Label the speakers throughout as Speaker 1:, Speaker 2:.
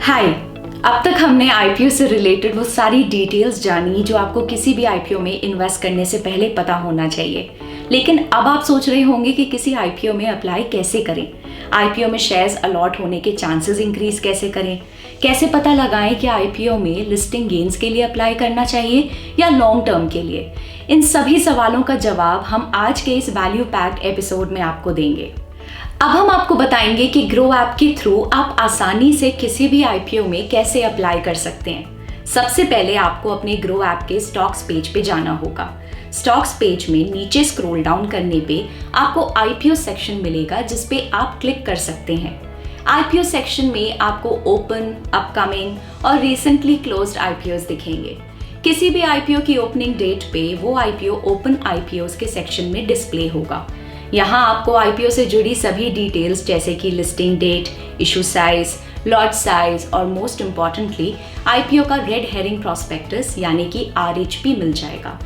Speaker 1: हाय। अब तक हमने आईपीओ से रिलेटेड वो सारी डिटेल्स जानी जो आपको किसी भी आईपीओ में इन्वेस्ट करने से पहले पता होना चाहिए। लेकिन अब आप सोच रहे होंगे कि किसी आईपीओ में अप्लाई कैसे करें, आईपीओ में शेयर्स अलॉट होने के चांसेस इंक्रीज कैसे करें, कैसे पता लगाएं कि आईपीओ में लिस्टिंग गेन्स के लिए अप्लाई करना चाहिए या लॉन्ग टर्म के लिए। इन सभी सवालों का जवाब हम आज के इस वैल्यू पैक्ड एपिसोड में आपको देंगे। अब हम आपको बताएंगे कि ग्रो ऐप के थ्रू आप आसानी से किसी भी आईपीओ में कैसे अप्लाई कर सकते हैं। सबसे पहले आपको अपने ग्रो ऐप के स्टॉक्स पेज पे जाना होगा। स्टॉक्स पेज में नीचे स्क्रॉल डाउन करने पे आपको आईपीओ सेक्शन मिलेगा जिस पे आप क्लिक कर सकते हैं। आईपीओ सेक्शन में आपको ओपन, अपकमिंग और रिसेंटली क्लोज्ड आईपीओज दिखेंगे। किसी भी आईपीओ की ओपनिंग डेट पे वो आईपीओ ओपन आईपीओज के सेक्शन में डिस्प्ले होगा। यहाँ आपको आईपीओ से जुड़ी सभी डिटेल्स जैसे कि listing date, issue size, lot size और मोस्ट इम्पॉर्टेंटली आईपीओ का रेड हेरिंग प्रॉस्पेक्टस यानी कि आरएचपी मिल जाएगा।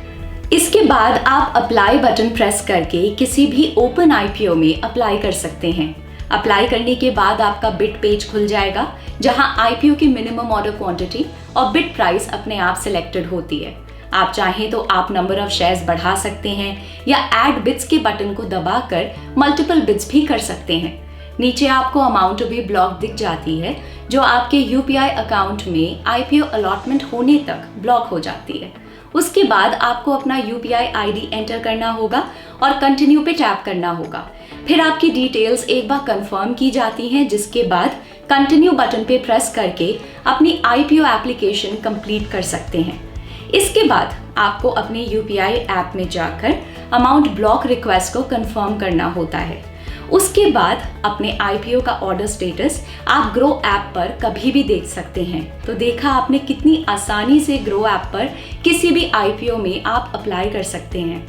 Speaker 1: इसके बाद आप अप्लाई बटन प्रेस करके किसी भी ओपन आईपीओ में अप्लाई कर सकते हैं। अप्लाई करने के बाद आपका बिड पेज खुल जाएगा जहां आईपीओ की मिनिमम ऑर्डर क्वांटिटी और बिड प्राइस अपने आप सिलेक्टेड होती है। आप चाहें तो आप नंबर ऑफ शेयर्स बढ़ा सकते हैं या ऐड बिड्स के बटन को दबाकर मल्टीपल बिड्स भी कर सकते हैं। नीचे आपको अमाउंट भी ब्लॉक दिख जाती है जो आपके यूपीआई अकाउंट में आईपीओ अलॉटमेंट होने तक ब्लॉक हो जाती है। उसके बाद आपको अपना यूपीआई आईडी एंटर करना होगा और कंटिन्यू पे टैप करना होगा। फिर आपकी डिटेल्स एक बार कंफर्म की जाती हैं जिसके बाद कंटिन्यू बटन पे प्रेस करके अपनी आईपीओ एप्लीकेशन कंप्लीट कर सकते हैं। इसके बाद आपको अपने यूपीआई ऐप में जाकर अमाउंट ब्लॉक रिक्वेस्ट को कंफर्म करना होता है। उसके बाद अपने आईपीओ का ऑर्डर स्टेटस आप ग्रो ऐप पर कभी भी देख सकते हैं। तो देखा आपने कितनी आसानी से ग्रो ऐप पर किसी भी आईपीओ में आप अप्लाई कर सकते हैं।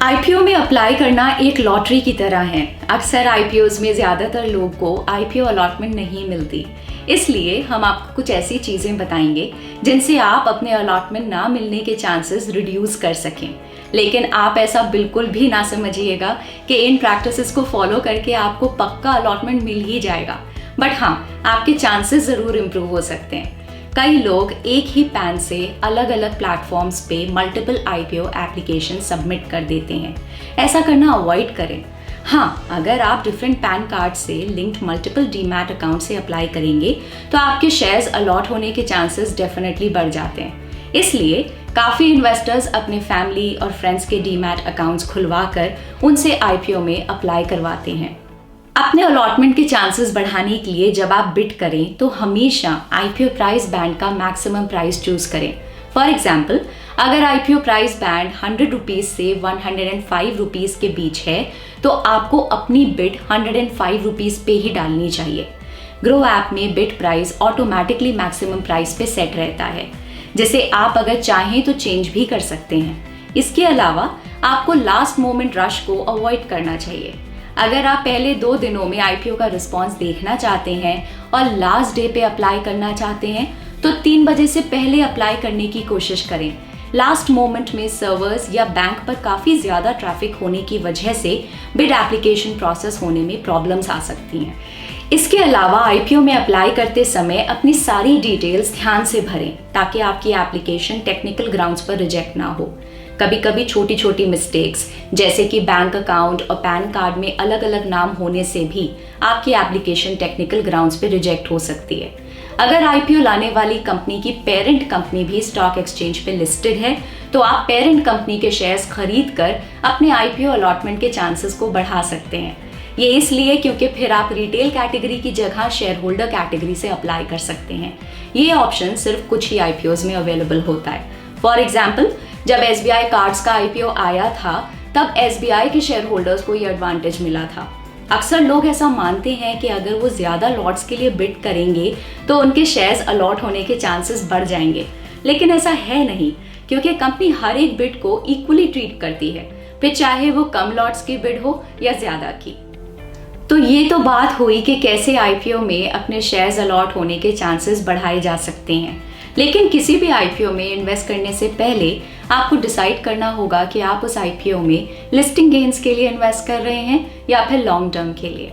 Speaker 1: आईपीओ में अप्लाई करना एक लॉटरी की तरह है। अक्सर आईपीओज में ज्यादातर लोग को आईपीओ अलॉटमेंट नहीं मिलती, इसलिए हम आपको कुछ ऐसी चीजें बताएंगे जिनसे आप अपने अलॉटमेंट ना मिलने के चांसेस रिड्यूस कर सकें। लेकिन आप ऐसा बिल्कुल भी ना समझिएगा कि इन प्रैक्टिसेस को फॉलो करके आपको पक्का अलॉटमेंट मिल ही जाएगा, बट हाँ, आपके चांसेस जरूर इम्प्रूव हो सकते हैं। कई लोग एक ही पैन से अलग अलग प्लेटफॉर्म्स पे मल्टीपल आईपीओ एप्लीकेशन सबमिट कर देते हैं। ऐसा करना अवॉइड करें। हाँ, अगर आप डिफरेंट पैन कार्ड से लिंक्ड मल्टीपल डीमैट अकाउंट से अप्लाई करेंगे तो आपके शेयर्स अलॉट होने के चांसेस डेफिनेटली बढ़ जाते हैं। इसलिए काफ़ी इन्वेस्टर्स अपने फैमिली और फ्रेंड्स के डीमैट अकाउंट्स खुलवाकर उनसे आईपीओ में अप्लाई करवाते हैं। अपने अलॉटमेंट के चांसेस बढ़ाने के लिए जब आप बिड करें तो हमेशा आईपीओ प्राइस बैंड का मैक्सिमम प्राइस चूज करें। फॉर एग्जाम्पल, अगर आईपीओ प्राइस बैंड 100 रुपीज से 105 रुपीज के बीच है तो आपको अपनी बिड 105 रुपीज पे ही डालनी चाहिए। ग्रो ऐप में bid price automatically maximum price पे सेट रहता है, जिसे आप अगर चाहें तो चेंज भी कर सकते हैं। इसके अलावा आपको लास्ट मोमेंट रश को अवॉइड करना चाहिए। अगर आप पहले 2 दिनों में आईपीओ का रिस्पॉन्स देखना चाहते हैं और लास्ट डे पे अप्लाई करना चाहते हैं तो 3 बजे से पहले अप्लाई करने की कोशिश करें। लास्ट मोमेंट में सर्वर्स या बैंक पर काफ़ी ज़्यादा ट्रैफिक होने की वजह से बिड एप्लीकेशन प्रोसेस होने में प्रॉब्लम्स आ सकती हैं। इसके अलावा आईपीओ में अप्लाई करते समय अपनी सारी डिटेल्स ध्यान से भरें ताकि आपकी एप्लीकेशन टेक्निकल ग्राउंड्स पर रिजेक्ट ना हो। कभी कभी छोटी छोटी मिस्टेक्स जैसे कि बैंक अकाउंट और पैन कार्ड में अलग अलग नाम होने से भी आपकी एप्लीकेशन टेक्निकल ग्राउंड्स पे रिजेक्ट हो सकती है। अगर आईपीओ लाने वाली कंपनी की पेरेंट कंपनी भी स्टॉक एक्सचेंज पे लिस्टेड है तो आप पेरेंट कंपनी के शेयर्स खरीद कर अपने आईपीओ अलॉटमेंट के चांसेस को बढ़ा सकते हैं। ये इसलिए क्योंकि फिर आप रिटेल कैटेगरी की जगह शेयर होल्डर कैटेगरी से अप्लाई कर सकते हैं। ये ऑप्शन सिर्फ कुछ ही आईपीओज में अवेलेबल होता है। फॉर एग्जाम्पल, जब एसबीआई कार्ड्स का आईपीओ आया था तब एसबीआई के शेयर होल्डर्स को ये एडवांटेज मिला था। अक्सर लोग ऐसा मानते हैं कि अगर वो ज्यादा लॉट्स के लिए बिड करेंगे तो उनके शेयर्स अलॉट होने के चांसेस बढ़ जाएंगे, लेकिन ऐसा है नहीं क्योंकि कंपनी हर एक बिड को इक्वली ट्रीट करती है, फिर चाहे वो कम लॉट्स की बिड हो या ज्यादा की। तो ये तो बात हुई कि कैसे आईपीओ में अपने शेयर्स अलॉट होने के चांसेस बढ़ाए जा सकते हैं। लेकिन किसी भी आईपीओ में इन्वेस्ट करने से पहले आपको डिसाइड करना होगा कि आप उस आईपीओ में लिस्टिंग गेन्स के लिए इन्वेस्ट कर रहे हैं या फिर लॉन्ग टर्म के लिए।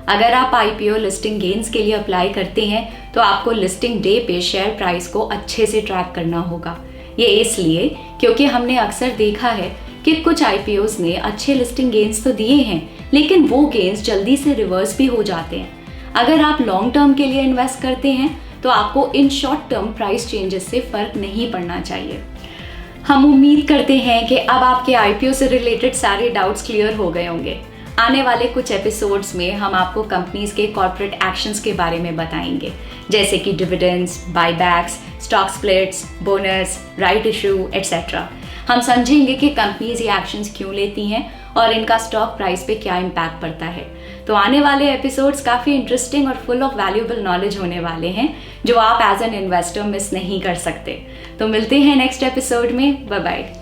Speaker 1: अगर आप आईपीओ लिस्टिंग गेन्स के लिए अप्लाई करते हैं तो आपको लिस्टिंग डे पे शेयर प्राइस को अच्छे से ट्रैक करना होगा। ये इसलिए क्योंकि हमने अक्सर देखा है कि कुछ आईपीओज ने अच्छे लिस्टिंग गेन्स तो दिए हैं, लेकिन वो गेन्स जल्दी से रिवर्स भी हो जाते हैं। अगर आप लॉन्ग टर्म के लिए इन्वेस्ट करते हैं तो आपको in short term price changes से फर्क नहीं पड़ना चाहिए। हम उम्मीद करते हैं कि अब आपके आईपीओ से रिलेटेड सारे डाउट्स क्लियर हो गए होंगे। आने वाले कुछ एपिसोड्स में हम आपको कंपनीज के कॉर्पोरेट एक्शंस के बारे में बताएंगे, जैसे कि dividends, buybacks, stock splits, bonus, right issue etcetera. हम समझेंगे कि कंपनीज ये एक्शंस क्यों लेती हैं और इनका स्टॉक प्राइस पे क्या इम्पैक्ट पड़ता है। तो आने वाले एपिसोड्स काफ़ी इंटरेस्टिंग और फुल ऑफ वैल्यूएबल नॉलेज होने वाले हैं, जो आप एज एन इन्वेस्टर मिस नहीं कर सकते। तो मिलते हैं नेक्स्ट एपिसोड में। Bye bye.